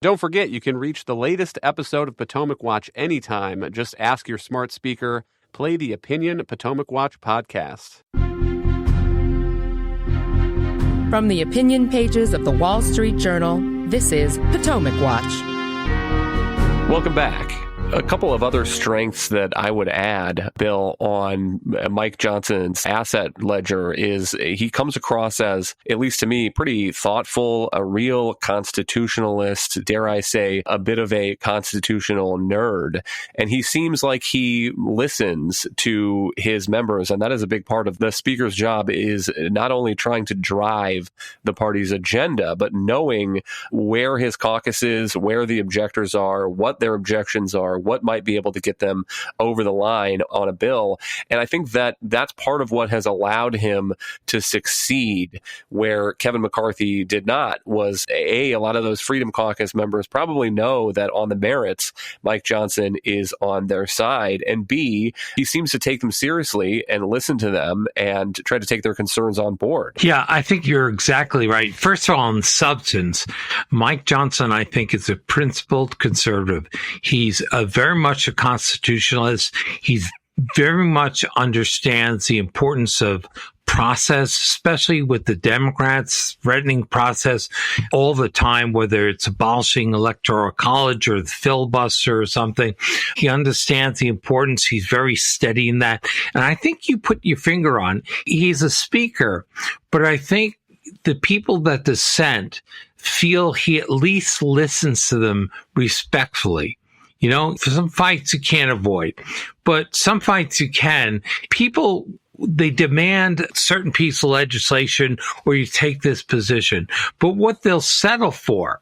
Don't forget, you can reach the latest episode of Potomac Watch anytime. Just ask your smart speaker, play the Opinion Potomac Watch podcast. From the opinion pages of the Wall Street Journal, this is Potomac Watch. Welcome back. A couple of other strengths that I would add, Bill, on Mike Johnson's asset ledger is he comes across as, at least to me, pretty thoughtful, a real constitutionalist, dare I say, a bit of a constitutional nerd. And he seems like he listens to his members. And that is a big part of the speaker's job, is not only trying to drive the party's agenda, but knowing where his caucus is, where the objectors are, what their objections are, what might be able to get them over the line on a bill. And I think that that's part of what has allowed him to succeed where Kevin McCarthy did not. Was a lot of those Freedom Caucus members probably know that on the merits, Mike Johnson is on their side. And B, he seems to take them seriously and listen to them and try to take their concerns on board. Yeah, I think you're exactly right. First of all, on substance, Mike Johnson, I think, is a principled conservative. He's very much a constitutionalist. He very much understands the importance of process, especially with the Democrats threatening process all the time, whether it's abolishing electoral college or the filibuster or something. He understands the importance. He's very steady in that. And I think you put your finger on, he's a speaker, but I think the people that dissent feel he at least listens to them respectfully. You know, for some fights you can't avoid, but some fights you can. People, they demand a certain piece of legislation or you take this position. But what they'll settle for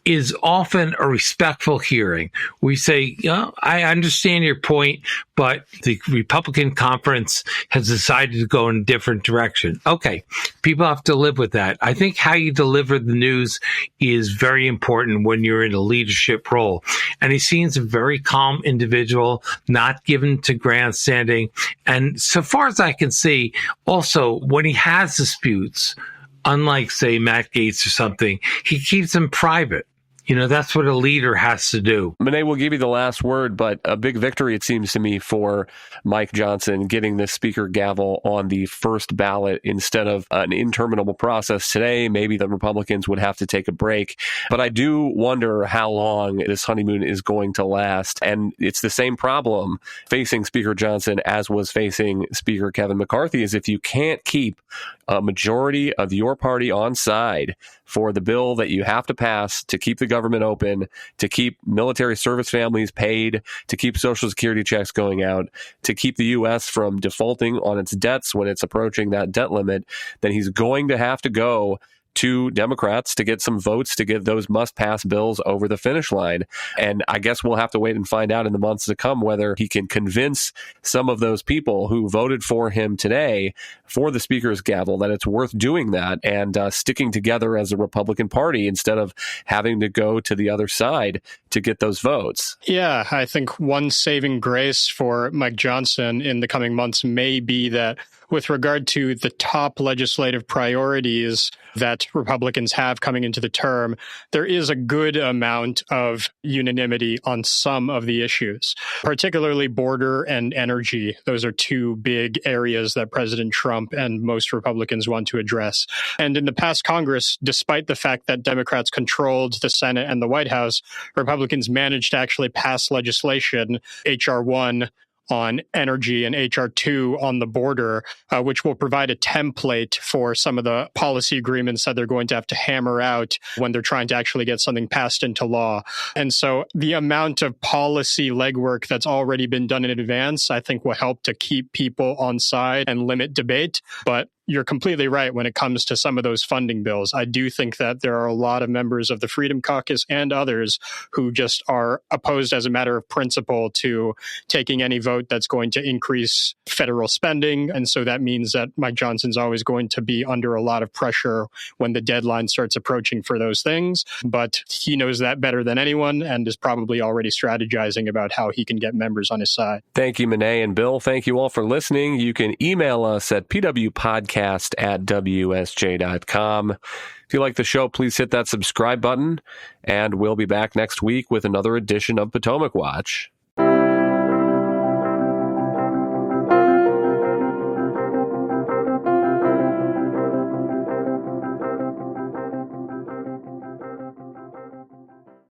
is often a respectful hearing. We say, yeah, I understand your point, but the Republican conference has decided to go in a different direction. Okay, people have to live with that. I think how you deliver the news is very important when you're in a leadership role. And he seems a very calm individual, not given to grandstanding. And so far as I can see, also when he has disputes, unlike, say, Matt Gaetz or something, he keeps them private. You know, that's what a leader has to do. Monet will give you the last word, but a big victory, it seems to me, for Mike Johnson getting this speaker gavel on the first ballot instead of an interminable process today. Maybe the Republicans would have to take a break. But I do wonder how long this honeymoon is going to last. And it's the same problem facing Speaker Johnson as was facing Speaker Kevin McCarthy, is if you can't keep a majority of your party on side for the bill that you have to pass to keep the government open, to keep military service families paid, to keep Social Security checks going out, to keep the U.S. from defaulting on its debts when it's approaching that debt limit, then he's going to have to go to Democrats to get some votes to get those must-pass bills over the finish line. And I guess we'll have to wait and find out in the months to come whether he can convince some of those people who voted for him today for the speaker's gavel that it's worth doing that and sticking together as a Republican Party instead of having to go to the other side to get those votes. Yeah, I think one saving grace for Mike Johnson in the coming months may be that with regard to the top legislative priorities that Republicans have coming into the term, there is a good amount of unanimity on some of the issues, particularly border and energy. Those are two big areas that President Trump and most Republicans want to address. And in the past Congress, despite the fact that Democrats controlled the Senate and the White House, Republicans managed to actually pass legislation, H.R. 1, on energy and H.R. 2 on the border, which will provide a template for some of the policy agreements that they're going to have to hammer out when they're trying to actually get something passed into law. And so the amount of policy legwork that's already been done in advance, I think will help to keep people on side and limit debate. But you're completely right when it comes to some of those funding bills. I do think that there are a lot of members of the Freedom Caucus and others who just are opposed as a matter of principle to taking any vote that's going to increase federal spending. And so that means that Mike Johnson's always going to be under a lot of pressure when the deadline starts approaching for those things. But he knows that better than anyone and is probably already strategizing about how he can get members on his side. Thank you, Monet and Bill. Thank you all for listening. You can email us at pwpodcast@wsj.com. If you like the show, please hit that subscribe button, and we'll be back next week with another edition of Potomac Watch.